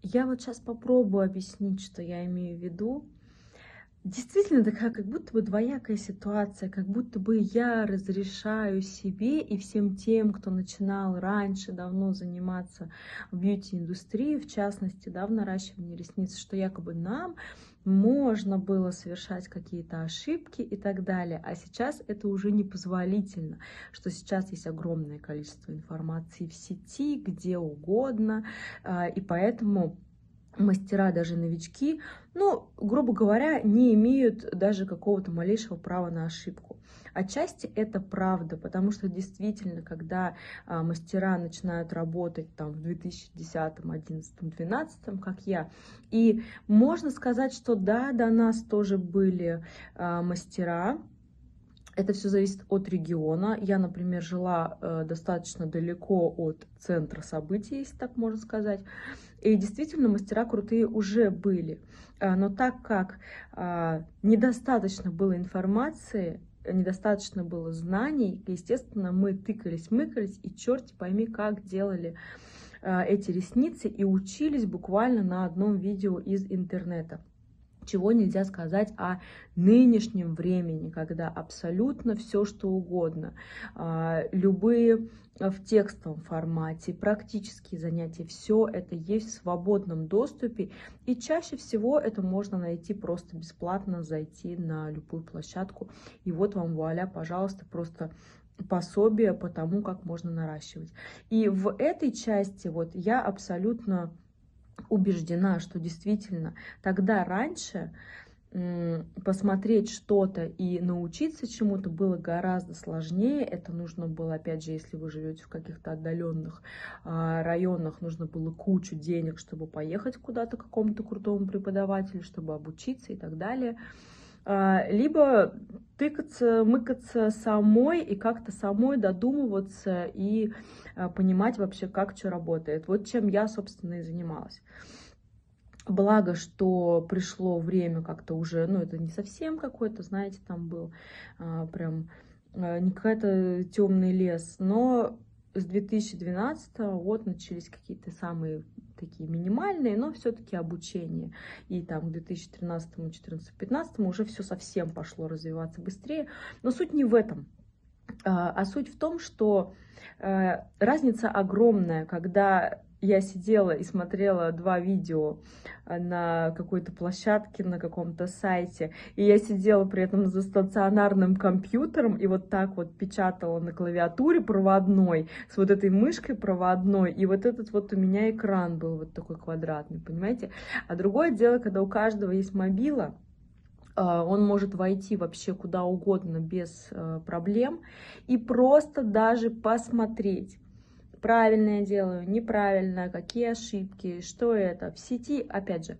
Я вот сейчас попробую объяснить, что я имею в виду. Действительно такая как будто бы двоякая ситуация, как будто бы я разрешаю себе и всем тем, кто начинал раньше давно заниматься в бьюти-индустрии, в частности, да, в наращивании ресниц, что якобы нам можно было совершать какие-то ошибки и так далее, а сейчас это уже непозволительно, что сейчас есть огромное количество информации в сети, где угодно, и поэтому мастера, даже новички, ну, грубо говоря, не имеют даже какого-то малейшего права на ошибку. Отчасти это правда, потому что действительно, когда мастера начинают работать там в 2010, 11, 12, как я, и можно сказать, что да, до нас тоже были мастера. Это все зависит от региона. Я, например, жила достаточно далеко от центра событий, если так можно сказать. И действительно, мастера крутые уже были. Но так как недостаточно было информации, недостаточно было знаний, естественно, мы тыкались-мыкались и черти пойми, как делали эти ресницы и учились буквально на одном видео из интернета. Чего нельзя сказать о нынешнем времени, когда абсолютно все, что угодно, любые в текстовом формате, практические занятия, все это есть в свободном доступе, и чаще всего это можно найти просто бесплатно, зайти на любую площадку, и вот вам, вуаля, пожалуйста, просто пособие по тому, как можно наращивать. И в этой части вот я абсолютно убеждена, что действительно тогда раньше посмотреть что-то и научиться чему-то было гораздо сложнее. Это нужно было, опять же, если вы живете в каких-то отдаленных районах, нужно было кучу денег, чтобы поехать куда-то к какому-то крутому преподавателю, чтобы обучиться и так далее. Либо тыкаться, мыкаться самой и как-то самой додумываться и понимать вообще, как что работает. Вот чем я, собственно, и занималась. Благо, что пришло время как-то уже, ну, это не совсем какой-то, знаете, там был прям не какой-то темный лес, но с 2012 вот начались какие-то самые такие минимальные, но все-таки обучение. И там к 2013, 2014, 2015 уже все совсем пошло развиваться быстрее. Но суть не в этом. А суть в том, что разница огромная, когда я сидела и смотрела два видео на какой-то площадке, на каком-то сайте, и я сидела при этом за стационарным компьютером и вот так вот печатала на клавиатуре проводной, с вот этой мышкой проводной, и вот этот вот у меня экран был вот такой квадратный, понимаете? А другое дело, когда у каждого есть мобила, он может войти вообще куда угодно без проблем и просто даже посмотреть, правильно я делаю, неправильно, какие ошибки, что это. В сети, опять же,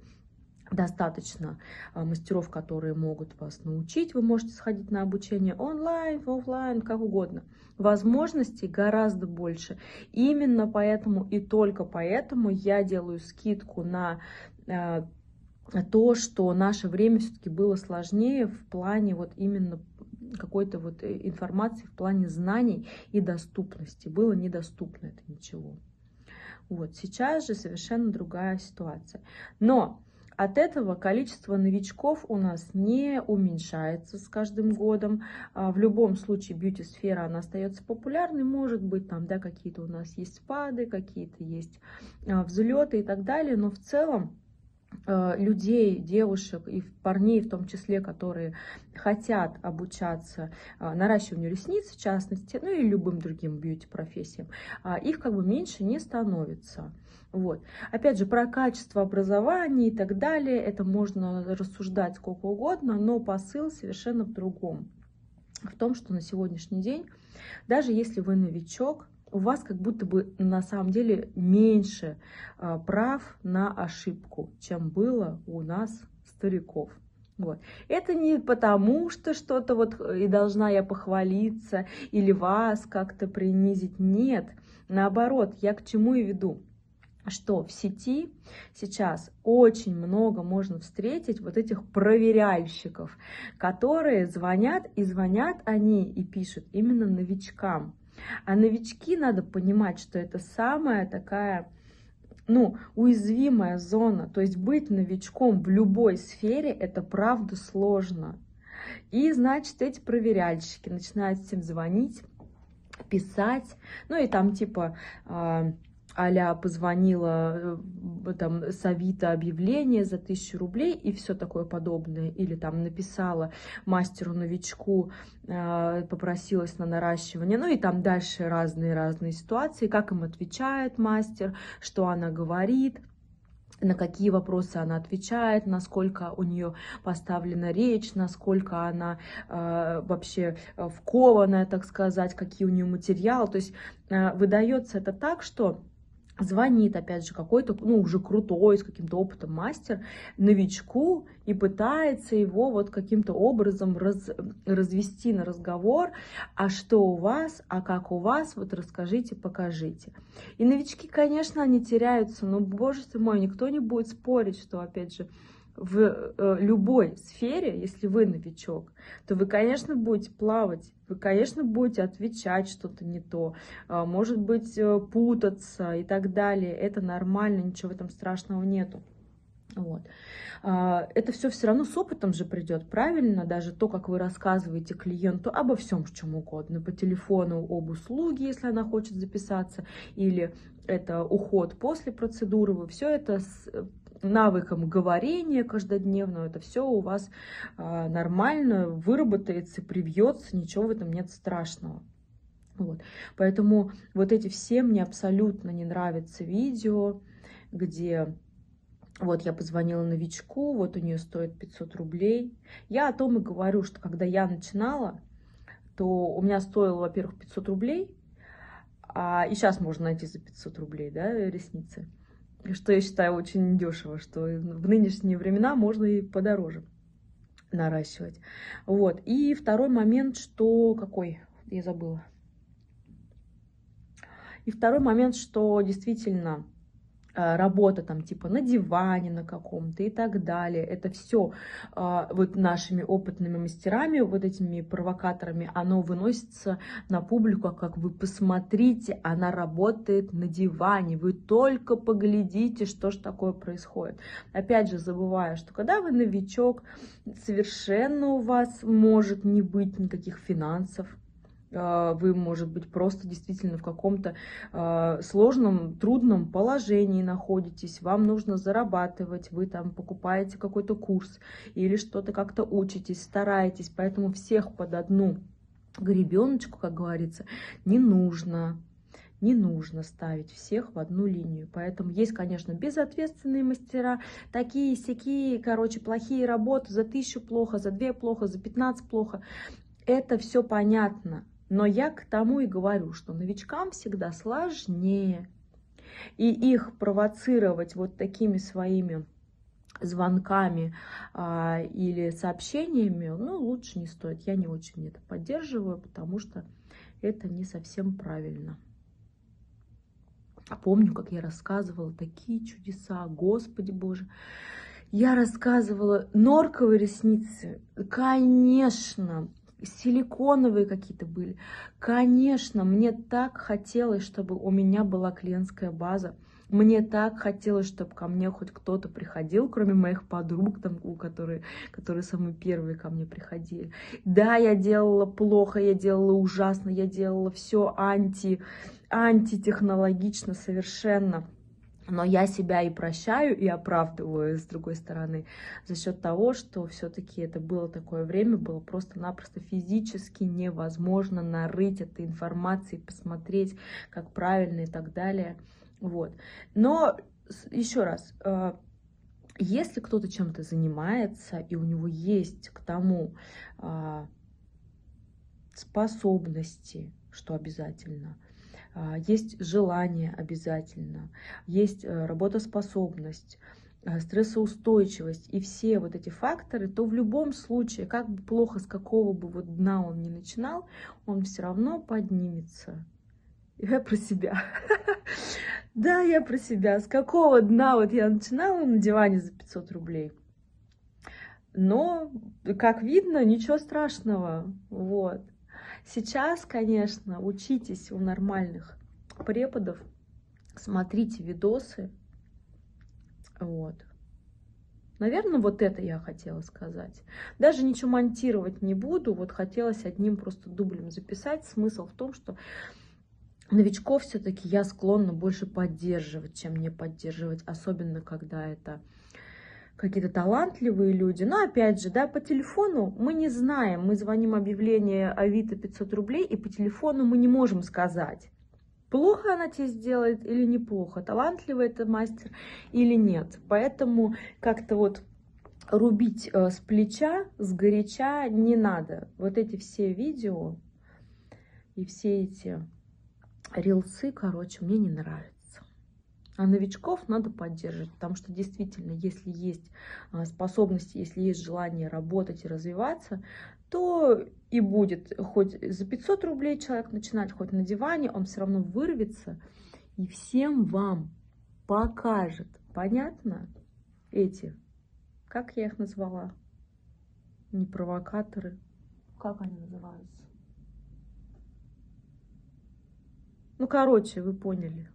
достаточно мастеров, которые могут вас научить. Вы можете сходить на обучение онлайн, офлайн, как угодно. Возможностей гораздо больше. Именно поэтому и только поэтому я делаю скидку на то, что наше время все-таки было сложнее в плане вот именно какой-то вот информации, в плане знаний и доступности. Было недоступно это ничего. Вот сейчас же совершенно другая ситуация. Но от этого количество новичков у нас не уменьшается с каждым годом. В любом случае бьюти-сфера, она остается популярной. Может быть, там, да, какие-то у нас есть спады, какие-то есть взлеты и так далее. Но в целом людей, девушек и парней в том числе, которые хотят обучаться наращиванию ресниц, в частности, ну и любым другим бьюти-профессиям, их как бы меньше не становится. Вот. Опять же, про качество образования и так далее, это можно рассуждать сколько угодно, но посыл совершенно в другом. В том, что на сегодняшний день, даже если вы новичок, у вас как будто бы на самом деле меньше прав на ошибку, чем было у нас стариков. Вот. Это не потому, что что-то вот и должна я похвалиться или вас как-то принизить. Нет, наоборот, я к чему и веду. Что в сети сейчас очень много можно встретить вот этих проверяльщиков, которые звонят, и звонят они и пишут именно новичкам. А новички, надо понимать, что это самая такая ну, уязвимая зона. То есть быть новичком в любой сфере — это правда сложно. И, значит, эти проверяльщики начинают всем звонить, писать, ну и там типа а-ля позвонила там с Авито объявление за 1000 рублей и все такое подобное. Или там написала мастеру-новичку, попросилась на наращивание. Ну и там дальше разные ситуации, как им отвечает мастер, что она говорит, на какие вопросы она отвечает, насколько у нее поставлена речь, насколько она вообще вкованная, так сказать, какие у нее материалы. То есть выдается это так, что звонит, опять же, какой-то, ну, уже крутой, с каким-то опытом мастер новичку и пытается его вот каким-то образом развести на разговор, а что у вас, а как у вас, вот расскажите, покажите. И новички, конечно, они теряются, но, боже ты мой, никто не будет спорить, что, опять же, в любой сфере, если вы новичок, то вы, конечно, будете плавать, вы, конечно, будете отвечать что-то не то, может быть, путаться и так далее. Это нормально, ничего в этом страшного нету. Вот. Это все равно с опытом же придет, правильно? Даже то, как вы рассказываете клиенту обо всем, в чем угодно, по телефону об услуге, если она хочет записаться, или это уход после процедуры, вы все это с навыком говорения каждодневного, это все у вас нормально выработается, привьется, ничего в этом нет страшного. Вот. Поэтому вот эти все мне абсолютно не нравятся видео, где вот я позвонила новичку, вот у нее стоит 500 рублей. Я о том и говорю, что когда я начинала, то у меня стоило, во-первых, 500 рублей, и сейчас можно найти за 500 рублей, да, ресницы. Что я считаю очень дешево, что в нынешние времена можно и подороже наращивать. Вот. И второй момент, что... Какой? Я забыла. И второй момент, что действительно работа там типа на диване на каком-то и так далее. Это все вот нашими опытными мастерами, вот этими провокаторами, оно выносится на публику, как вы посмотрите, она работает на диване, вы только поглядите, что ж такое происходит. Опять же, забывая, что когда вы новичок, совершенно у вас может не быть никаких финансов. Вы, может быть, просто действительно в каком-то сложном, трудном положении находитесь, вам нужно зарабатывать, вы там покупаете какой-то курс или что-то как-то учитесь, стараетесь, поэтому всех под одну гребеночку, как говорится, не нужно. Не нужно ставить всех в одну линию. Поэтому есть, конечно, безответственные мастера, такие-сякие, короче, плохие работы, за 1000 плохо, за 2 плохо, за 15 плохо. Это все понятно. Но я к тому и говорю, что новичкам всегда сложнее. И их провоцировать вот такими своими звонками или сообщениями, ну, лучше не стоит. Я не очень это поддерживаю, потому что это не совсем правильно. Помню, как я рассказывала такие чудеса, Господи Боже. Я рассказывала норковые ресницы, конечно, силиконовые какие-то были. Конечно, мне так хотелось, чтобы у меня была клиентская база. Мне так хотелось, чтобы ко мне хоть кто-то приходил, кроме моих подруг, там, которые самые первые ко мне приходили. Да, я делала плохо, я делала ужасно, я делала все антитехнологично совершенно. Но я себя и прощаю, и оправдываю, с другой стороны, за счет того, что все-таки это было такое время, было просто-напросто физически невозможно нарыть этой информации, посмотреть, как правильно и так далее. Вот. Но еще раз, если кто-то чем-то занимается, и у него есть к тому способности, что обязательно, есть желание обязательно, есть работоспособность, стрессоустойчивость и все вот эти факторы, то в любом случае, как бы плохо, с какого бы вот дна он ни начинал, он все равно поднимется. Я про себя. Да, я про себя. С какого дна вот я начинала на диване за 500 рублей. Но, как видно, ничего страшного. Вот. Сейчас, конечно, учитесь у нормальных преподов, смотрите видосы, Вот. Наверное, вот это я хотела сказать. Даже ничего монтировать не буду. Вот хотелось одним просто дублем записать. Смысл в том, что новичков все-таки я склонна больше поддерживать, чем не поддерживать. Особенно, когда это какие-то талантливые люди. Но опять же, да, по телефону мы не знаем. Мы звоним объявление Авито 500 рублей, и по телефону мы не можем сказать, плохо она тебе сделает или неплохо, талантливый это мастер или нет. Поэтому как-то вот рубить с плеча, сгоряча не надо. Вот эти все видео и все эти рилсы, короче, мне не нравятся. А новичков надо поддерживать, потому что действительно, если есть способности, если есть желание работать и развиваться, то и будет хоть за 500 рублей человек начинать, хоть на диване, он все равно вырвется и всем вам покажет. Понятно? Эти, как я их назвала? Не провокаторы. Как они называются? Ну, короче, вы поняли.